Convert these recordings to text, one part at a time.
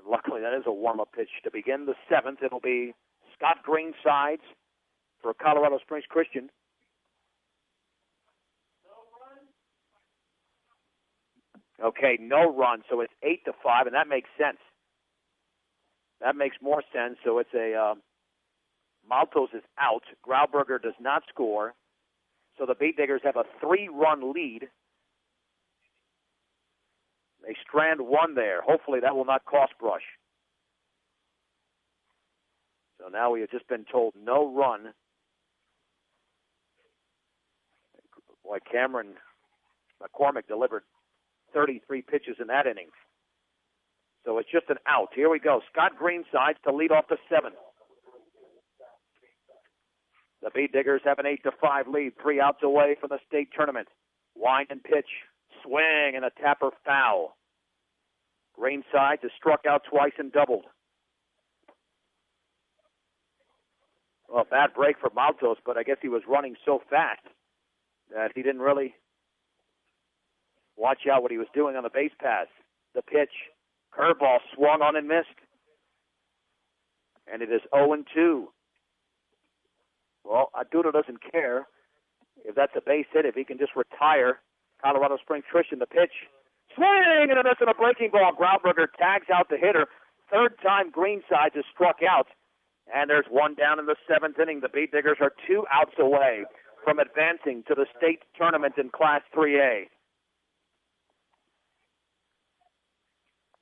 luckily, that is a warm-up pitch to begin the seventh. It'll be Scott Greensides for Colorado Springs Christian. Okay, no run, so it's 8-5, and that makes sense. That makes more sense. So it's a Maltos is out. Grauberger does not score. So the Beet Diggers have a 3-run lead. They strand one there. Hopefully that will not cost Brush. So now we have just been told no run. Boy, Cameron McCormick delivered 33 pitches in that inning. So it's just an out. Here we go. Scott Greensides to lead off the seventh. The Beet Diggers have an 8-5 lead, 3 outs away from the state tournament. Wind and pitch, swing, and a tapper foul. Greensides has struck out twice and doubled. Well, bad break for Maltos, but I guess he was running so fast that he didn't really watch out what he was doing on the base pass. The pitch, curveball swung on and missed. And it is 0-2. Well, Arturo doesn't care if that's a base hit, if he can just retire Colorado Springs Christian. The pitch, swing, and a miss on a breaking ball. Grauberger tags out the hitter. Third time Greensides is struck out. And there's one down in the seventh inning. The Beet Diggers are 2 outs away from advancing to the state tournament in Class 3A.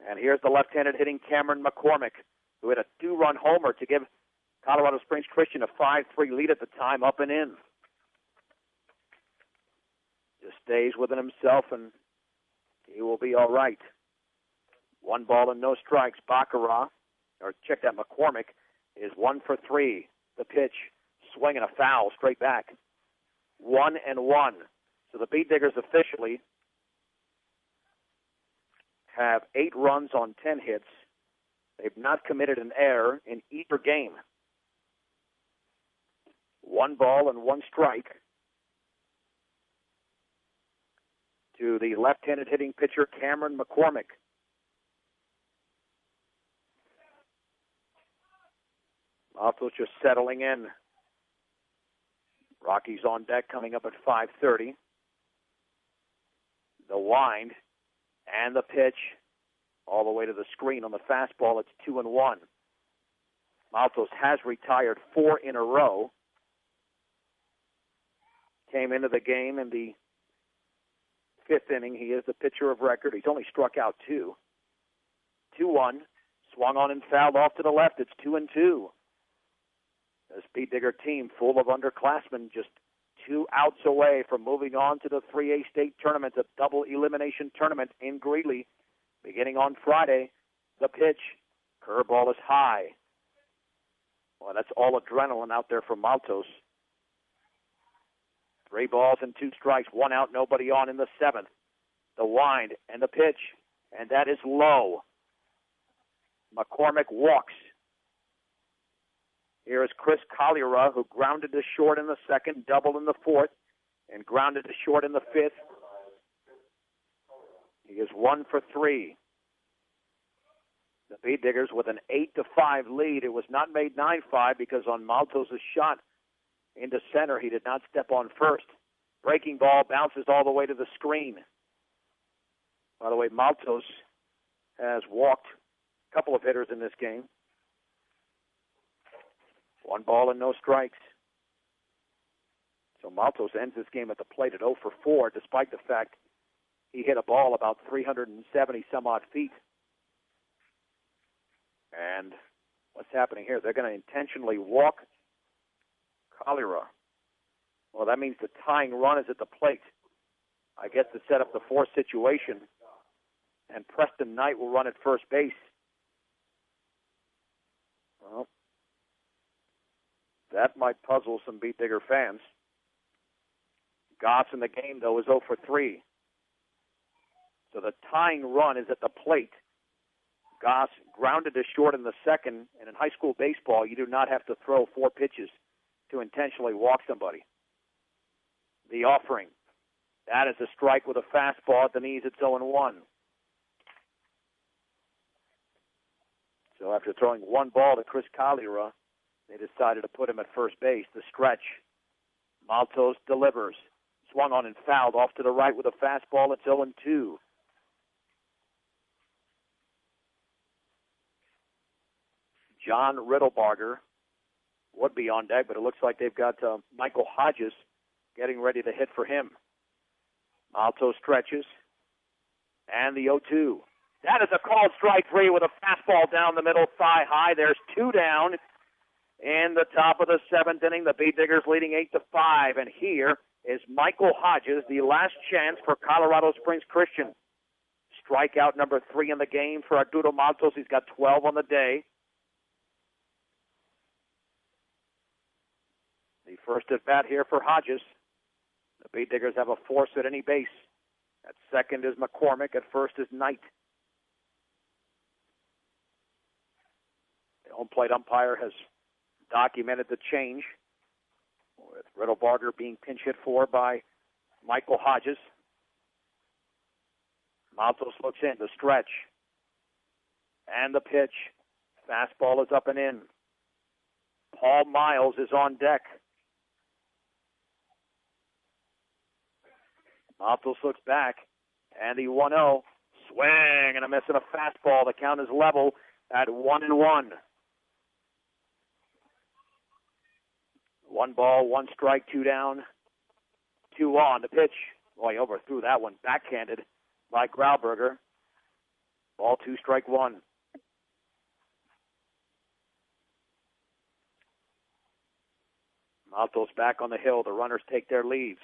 And here's the left-handed hitting Cameron McCormick, who hit a 2-run homer to give Colorado Springs Christian a 5-3 lead at the time, up and in. Just stays within himself, and he will be all right. 1 ball and no strikes. McCormick is 1 for 3. The pitch, swing and a foul, straight back. 1-1. So the Beet Diggers officially have 8 runs on 10 hits. They've not committed an error in either game. 1 ball and 1 strike to the left-handed hitting pitcher, Cameron McCormick. Maltos just settling in. Rockies on deck coming up at 5:30. The wind and the pitch all the way to the screen on the fastball. It's 2-1. Maltos has retired 4 in a row. Came into the game in the 5th inning. He is the pitcher of record. He's only struck out 2. 2-1. Swung on and fouled off to the left. It's 2-2. This Beet Digger team full of underclassmen, just 2 outs away from moving on to the 3A state tournament, a double elimination tournament in Greeley, beginning on Friday. The pitch, curveball is high. Well, that's all adrenaline out there for Maltos. 3 balls and 2 strikes, 1 out, nobody on in the 7th. The wind and the pitch, and that is low. McCormick walks. Here is Chris Colliera, who grounded to short in the 2nd, doubled in the 4th, and grounded to short in the 5th. He is 1 for 3. The Beet Diggers with an 8-5 lead. It was not made 9-5 because on Maltos' shot into center, he did not step on first. Breaking ball bounces all the way to the screen. By the way, Maltos has walked a couple of hitters in this game. 1 ball and no strikes. So Maltos ends this game at the plate at 0 for 4, despite the fact he hit a ball about 370 some odd feet. And what's happening here? They're going to intentionally walk Colliera. Well, that means the tying run is at the plate. I guess to set up the 4th situation. And Preston Knight will run at first base. Well, that might puzzle some Beet Digger fans. Goss in the game, though, is 0 for 3. So the tying run is at the plate. Goss grounded to short in the 2nd, and in high school baseball, you do not have to throw 4 pitches to intentionally walk somebody. The offering. That is a strike with a fastball at the knees. It's 0-1. So after throwing one ball to Chris Collier, they decided to put him at first base. The stretch. Maltos delivers. Swung on and fouled off to the right with a fastball. It's 0-2. John Riddlebarger would be on deck, but it looks like they've got Michael Hodges getting ready to hit for him. Maltos stretches. And the 0-2. That is a called strike three with a fastball down the middle, thigh high. There's two down in the top of the seventh inning. The Beat Diggers leading 8-5. And here is Michael Hodges, the last chance for Colorado Springs Christian. Strikeout number 3 in the game for Arturo Maltos. He's got 12 on the day. The first at bat here for Hodges. The Beat Diggers have a force at any base. At second is McCormick. At first is Knight. The home plate umpire has documented the change, with Riddlebarger being pinch hit for by Michael Hodges. Maltos looks in, the stretch, and the pitch. Fastball is up and in. Paul Miles is on deck. Maltos looks back, and the 1-0. Swing and a miss and a fastball. The count is level at 1-1. 1 ball, 1 strike, 2 down, 2 on. The pitch. Boy, overthrew that one. Backhanded by Grauberger. Ball 2, strike 1. Maltos back on the hill. The runners take their leaves.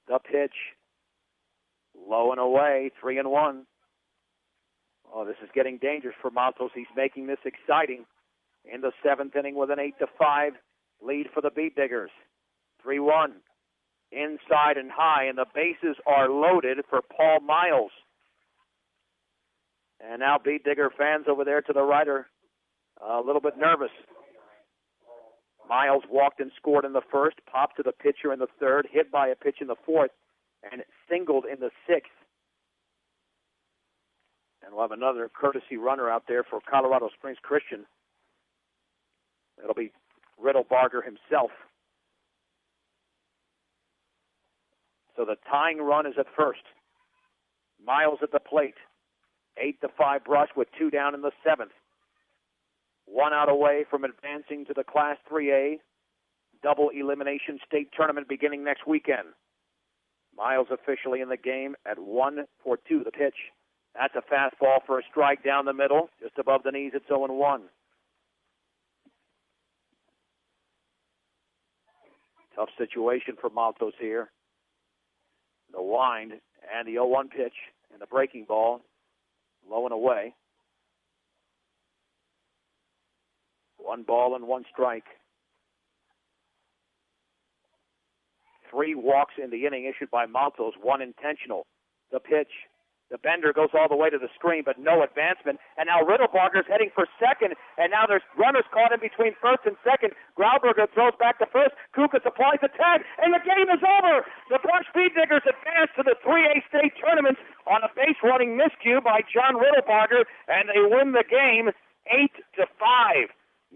The pitch. Low and away. 3-1. Oh, this is getting dangerous for Maltos. He's making this exciting in the 7th inning with an 8-5 lead for the Beat Diggers. 3-1. Inside and high, and the bases are loaded for Paul Miles. And now Beat Digger fans over there to the right are a little bit nervous. Miles walked and scored in the first, popped to the pitcher in the third, hit by a pitch in the fourth, and singled in the 6th. And we'll have another courtesy runner out there for Colorado Springs Christian. It'll be Riddlebarger himself. So the tying run is at first. Miles at the plate. 8-5 brush with 2 down in the 7th. 1 out away from advancing to the Class 3A double elimination state tournament beginning next weekend. Miles officially in the game at 1-2. The pitch. That's a fastball for a strike down the middle, just above the knees. It's 0-1. Tough situation for Maltos here. The wind and the 0-1 pitch and the breaking ball, low and away. 1 ball and 1 strike. 3 walks in the inning issued by Maltos, 1 intentional. The pitch. The bender goes all the way to the screen, but no advancement. And now Riddlebarger's heading for second, and now there's runners caught in between first and second. Grauberger throws back to first. Kukas applies the tag, and the game is over. The Brush Beat Diggers advance to the 3A state tournament on a base-running miscue by John Riddlebarger, and they win the game 8-5.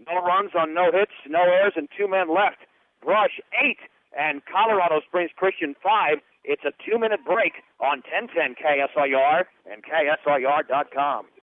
No runs on no hits, no errors, and 2 men left. Brush 8 and Colorado Springs Christian 5. It's a 2-minute break on 1010 KSIR and KSIR.com.